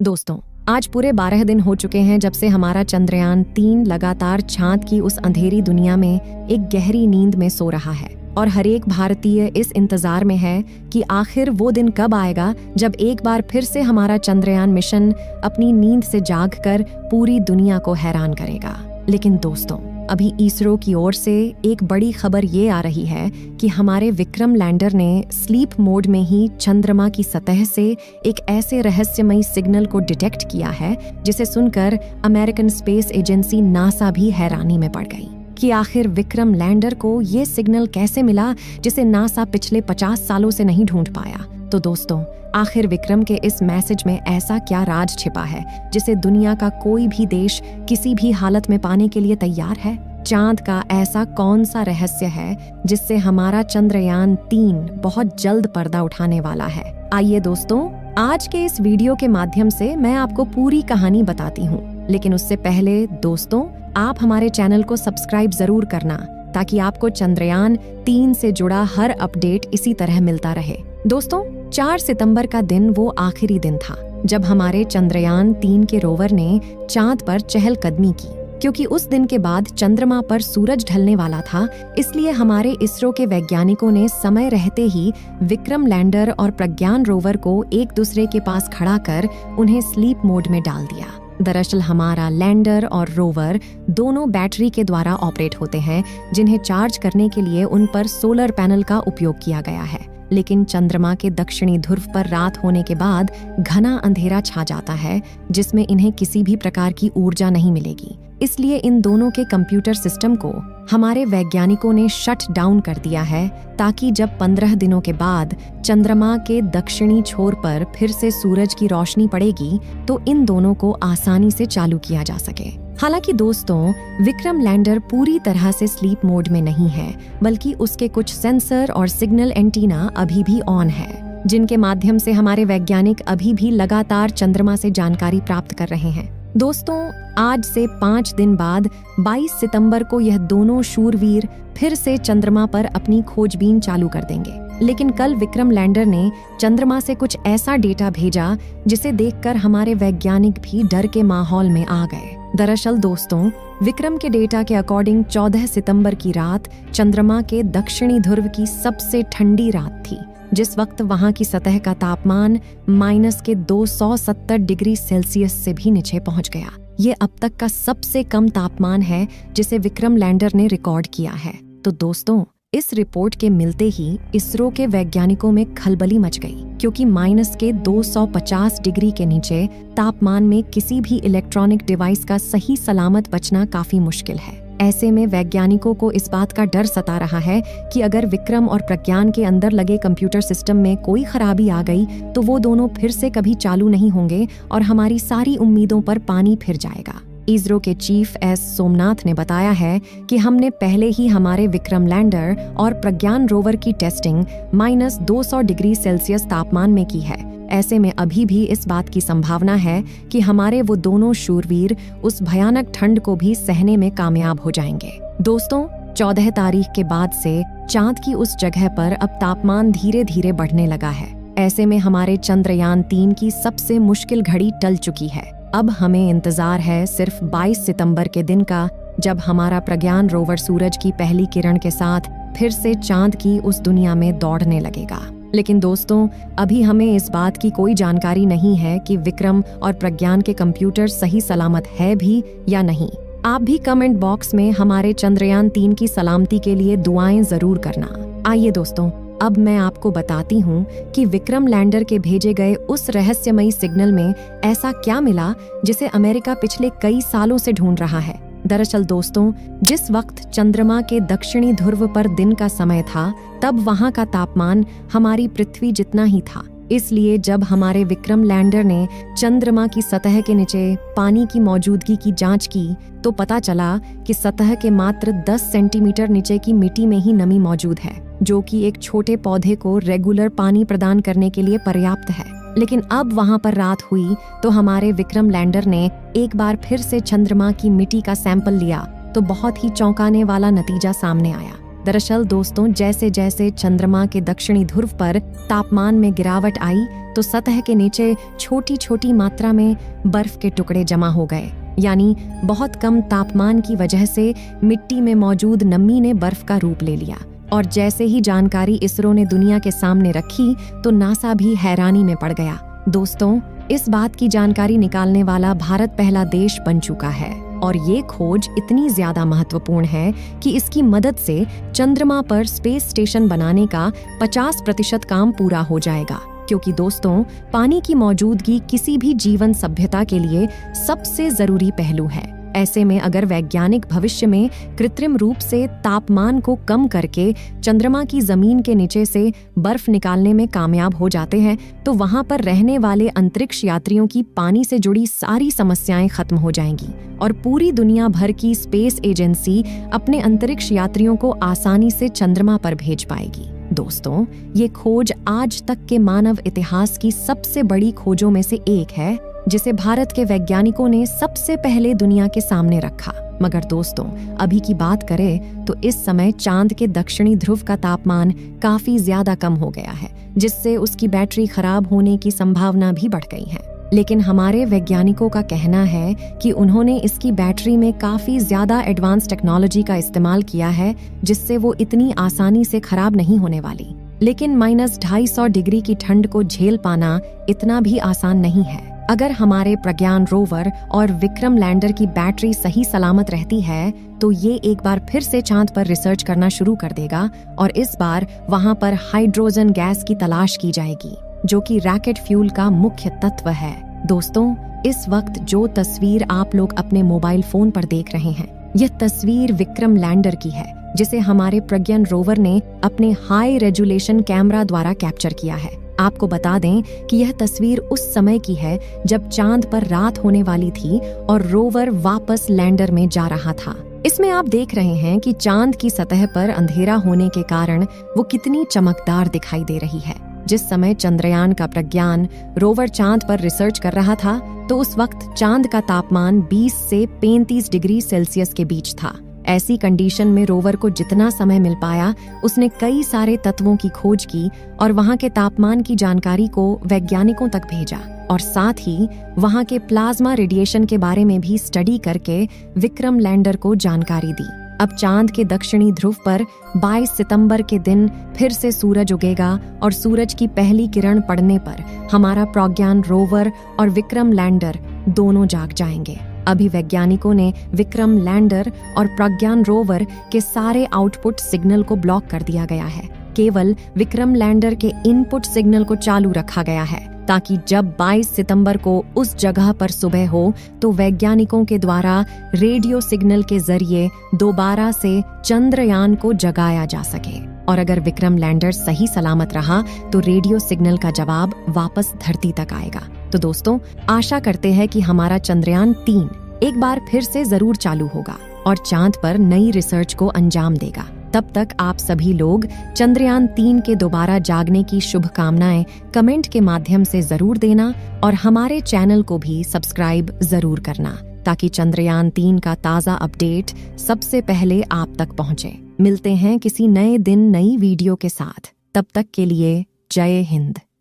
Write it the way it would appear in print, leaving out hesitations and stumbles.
दोस्तों, आज पूरे 12 दिन हो चुके हैं जब से हमारा चंद्रयान-3 लगातार चांद की उस अंधेरी दुनिया में एक गहरी नींद में सो रहा है और हर एक भारतीय इस इंतजार में है कि आखिर वो दिन कब आएगा जब एक बार फिर से हमारा चंद्रयान मिशन अपनी नींद से जागकर पूरी दुनिया को हैरान करेगा। लेकिन दोस्तों, अभी इसरो की ओर से एक बड़ी खबर ये आ रही है कि हमारे विक्रम लैंडर ने स्लीप मोड में ही चंद्रमा की सतह से एक ऐसे रहस्यमयी सिग्नल को डिटेक्ट किया है जिसे सुनकर अमेरिकन स्पेस एजेंसी नासा भी हैरानी में पड़ गई कि आखिर विक्रम लैंडर को ये सिग्नल कैसे मिला जिसे नासा पिछले 50 सालों से नहीं ढूंढ पाया। तो दोस्तों, आखिर विक्रम के इस मैसेज में ऐसा क्या राज छिपा है जिसे दुनिया का कोई भी देश किसी भी हालत में पाने के लिए तैयार है? चांद का ऐसा कौन सा रहस्य है जिससे हमारा चंद्रयान-3 बहुत जल्द पर्दा उठाने वाला है? आइए दोस्तों, आज के इस वीडियो के माध्यम से मैं आपको पूरी कहानी बताती हूँ। लेकिन उससे पहले दोस्तों, आप हमारे चैनल को सब्सक्राइब जरूर करना ताकि आपको चंद्रयान-3 से जुड़ा हर अपडेट इसी तरह मिलता रहे। दोस्तों, 4 सितंबर का दिन वो आखिरी दिन था जब हमारे चंद्रयान-3 के रोवर ने चांद पर चहलकदमी की। क्योंकि उस दिन के बाद चंद्रमा पर सूरज ढलने वाला था, इसलिए हमारे इसरो के वैज्ञानिकों ने समय रहते ही विक्रम लैंडर और प्रज्ञान रोवर को एक दूसरे के पास खड़ा कर उन्हें स्लीप मोड में डाल दिया। दरअसल हमारा लैंडर और रोवर दोनों बैटरी के द्वारा ऑपरेट होते हैं, जिन्हें चार्ज करने के लिए उन पर सोलर पैनल का उपयोग किया गया है। लेकिन चंद्रमा के दक्षिणी ध्रुव पर रात होने के बाद घना अंधेरा छा जाता है जिसमें इन्हें किसी भी प्रकार की ऊर्जा नहीं मिलेगी। इसलिए इन दोनों के कंप्यूटर सिस्टम को हमारे वैज्ञानिकों ने शट डाउन कर दिया है ताकि जब 15 दिनों के बाद चंद्रमा के दक्षिणी छोर पर फिर से सूरज की रोशनी पड़ेगी तो इन दोनों को आसानी से चालू किया जा सके। हालांकि दोस्तों, विक्रम लैंडर पूरी तरह से स्लीप मोड में नहीं है, बल्कि उसके कुछ सेंसर और सिग्नल एंटीना अभी भी ऑन है, जिनके माध्यम से हमारे वैज्ञानिक अभी भी लगातार चंद्रमा से जानकारी प्राप्त कर रहे हैं। दोस्तों, आज से 5 दिन बाद 22 सितंबर को यह दोनों शूरवीर फिर से चंद्रमा पर अपनी खोजबीन चालू कर देंगे। लेकिन कल विक्रम लैंडर ने चंद्रमा से कुछ ऐसा डेटा भेजा जिसे देखकर हमारे वैज्ञानिक भी डर के माहौल में आ गए। दरअसल दोस्तों, विक्रम के डेटा के अकॉर्डिंग 14 सितंबर की रात चंद्रमा के दक्षिणी ध्रुव की सबसे ठंडी रात थी, जिस वक्त वहां की सतह का तापमान -270 डिग्री सेल्सियस से भी नीचे पहुंच गया। ये अब तक का सबसे कम तापमान है जिसे विक्रम लैंडर ने रिकॉर्ड किया है। तो दोस्तों, इस रिपोर्ट के मिलते ही इसरो के वैज्ञानिकों में खलबली मच गई, क्योंकि -250 डिग्री के नीचे तापमान में किसी भी इलेक्ट्रॉनिक डिवाइस का सही सलामत बचना काफी मुश्किल है। ऐसे में वैज्ञानिकों को इस बात का डर सता रहा है कि अगर विक्रम और प्रज्ञान के अंदर लगे कंप्यूटर सिस्टम में कोई खराबी आ गई तो वो दोनों फिर से कभी चालू नहीं होंगे और हमारी सारी उम्मीदों पर पानी फिर जाएगा। इसरो के चीफ एस सोमनाथ ने बताया है कि हमने पहले ही हमारे विक्रम लैंडर और प्रज्ञान रोवर की टेस्टिंग -200 डिग्री सेल्सियस तापमान में की है। ऐसे में अभी भी इस बात की संभावना है कि हमारे वो दोनों शूरवीर उस भयानक ठंड को भी सहने में कामयाब हो जाएंगे। दोस्तों, 14 तारीख के बाद से चांद की उस जगह पर अब तापमान धीरे धीरे बढ़ने लगा है। ऐसे में हमारे चंद्रयान-3 की सबसे मुश्किल घड़ी टल चुकी है। अब हमें इंतजार है सिर्फ 22 सितंबर के दिन का, जब हमारा प्रज्ञान रोवर सूरज की पहली किरण के साथ फिर से चांद की उस दुनिया में दौड़ने लगेगा। लेकिन दोस्तों, अभी हमें इस बात की कोई जानकारी नहीं है कि विक्रम और प्रज्ञान के कंप्यूटर सही सलामत है भी या नहीं। आप भी कमेंट बॉक्स में हमारे चंद्रयान-3 की सलामती के लिए दुआएं जरूर करना। आइए दोस्तों, अब मैं आपको बताती हूँ कि विक्रम लैंडर के भेजे गए उस रहस्यमयी सिग्नल में ऐसा क्या मिला जिसे अमेरिका पिछले कई सालों से ढूंढ रहा है। दरअसल दोस्तों, जिस वक्त चंद्रमा के दक्षिणी ध्रुव पर दिन का समय था, तब वहां का तापमान हमारी पृथ्वी जितना ही था। इसलिए जब हमारे विक्रम लैंडर ने चंद्रमा की सतह के नीचे पानी की मौजूदगी की जांच की तो पता चला कि सतह के मात्र 10 सेंटीमीटर नीचे की मिट्टी में ही नमी मौजूद है, जो कि एक छोटे पौधे को रेगुलर पानी प्रदान करने के लिए पर्याप्त है। लेकिन अब वहां पर रात हुई तो हमारे विक्रम लैंडर ने एक बार फिर से चंद्रमा की मिट्टी का सैंपल लिया तो बहुत ही चौंकाने वाला नतीजा सामने आया। दरअसल दोस्तों, जैसे जैसे चंद्रमा के दक्षिणी ध्रुव पर तापमान में गिरावट आई तो सतह के नीचे छोटी छोटी मात्रा में बर्फ के टुकड़े जमा हो गए। यानी बहुत कम तापमान की वजह से मिट्टी में मौजूद नमी ने बर्फ का रूप ले लिया। और जैसे ही जानकारी इसरो ने दुनिया के सामने रखी तो नासा भी हैरानी में पड़ गया। दोस्तों, इस बात की जानकारी निकालने वाला भारत पहला देश बन चुका है और ये खोज इतनी ज्यादा महत्वपूर्ण है कि इसकी मदद से चंद्रमा पर स्पेस स्टेशन बनाने का 50% काम पूरा हो जाएगा। क्योंकि दोस्तों, पानी की मौजूदगी किसी भी जीवन सभ्यता के लिए सबसे जरूरी पहलू है। ऐसे में अगर वैज्ञानिक भविष्य में कृत्रिम रूप से तापमान को कम करके चंद्रमा की जमीन के नीचे से बर्फ निकालने में कामयाब हो जाते हैं तो वहां पर रहने वाले अंतरिक्ष यात्रियों की पानी से जुड़ी सारी समस्याएं खत्म हो जाएंगी और पूरी दुनिया भर की स्पेस एजेंसी अपने अंतरिक्ष यात्रियों को आसानी से चंद्रमा पर भेज पाएगी। दोस्तों, ये खोज आज तक के मानव इतिहास की सबसे बड़ी खोजों में से एक है जिसे भारत के वैज्ञानिकों ने सबसे पहले दुनिया के सामने रखा। मगर दोस्तों, अभी की बात करें तो इस समय चांद के दक्षिणी ध्रुव का तापमान काफी ज्यादा कम हो गया है, जिससे उसकी बैटरी खराब होने की संभावना भी बढ़ गई है। लेकिन हमारे वैज्ञानिकों का कहना है कि उन्होंने इसकी बैटरी में काफी ज्यादा एडवांस टेक्नोलॉजी का इस्तेमाल किया है, जिससे वो इतनी आसानी से खराब नहीं होने वाली। लेकिन -250 डिग्री की ठंड को झेल पाना इतना भी आसान नहीं है। अगर हमारे प्रज्ञान रोवर और विक्रम लैंडर की बैटरी सही सलामत रहती है तो ये एक बार फिर से चांद पर रिसर्च करना शुरू कर देगा और इस बार वहां पर हाइड्रोजन गैस की तलाश की जाएगी, जो कि रॉकेट फ्यूल का मुख्य तत्व है। दोस्तों, इस वक्त जो तस्वीर आप लोग अपने मोबाइल फोन पर देख रहे हैं, यह तस्वीर विक्रम लैंडर की है, जिसे हमारे प्रज्ञान रोवर ने अपने हाई रेजुलेशन कैमरा द्वारा कैप्चर किया है। आपको बता दें कि यह तस्वीर उस समय की है जब चांद पर रात होने वाली थी और रोवर वापस लैंडर में जा रहा था। इसमें आप देख रहे हैं कि चांद की सतह पर अंधेरा होने के कारण वो कितनी चमकदार दिखाई दे रही है। जिस समय चंद्रयान का प्रज्ञान रोवर चांद पर रिसर्च कर रहा था तो उस वक्त चांद का तापमान 20 से 35 डिग्री सेल्सियस के बीच था। ऐसी कंडीशन में रोवर को जितना समय मिल पाया उसने कई सारे तत्वों की खोज की और वहां के तापमान की जानकारी को वैज्ञानिकों तक भेजा और साथ ही वहां के प्लाज्मा रेडिएशन के बारे में भी स्टडी करके विक्रम लैंडर को जानकारी दी। अब चांद के दक्षिणी ध्रुव पर 22 सितंबर के दिन फिर से सूरज उगेगा और सूरज की पहली किरण पड़ने पर हमारा प्रज्ञान रोवर और विक्रम लैंडर दोनों जाग जाएंगे। अभी वैज्ञानिकों ने विक्रम लैंडर और प्रज्ञान रोवर के सारे आउटपुट सिग्नल को ब्लॉक कर दिया गया है। केवल विक्रम लैंडर के इनपुट सिग्नल को चालू रखा गया है ताकि जब 22 सितंबर को उस जगह पर सुबह हो तो वैज्ञानिकों के द्वारा रेडियो सिग्नल के जरिए दोबारा से चंद्रयान को जगाया जा सके। और अगर विक्रम लैंडर सही सलामत रहा तो रेडियो सिग्नल का जवाब वापस धरती तक आएगा। तो दोस्तों, आशा करते हैं कि हमारा चंद्रयान 3 एक बार फिर से जरूर चालू होगा और चांद पर नई रिसर्च को अंजाम देगा। तब तक आप सभी लोग चंद्रयान 3 के दोबारा जागने की शुभकामनाएं कमेंट के माध्यम से जरूर देना और हमारे चैनल को भी सब्सक्राइब जरूर करना ताकि चंद्रयान 3 का ताज़ा अपडेट सबसे पहले आप तक पहुंचे। मिलते हैं किसी नए दिन नई वीडियो के साथ। तब तक के लिए जय हिंद।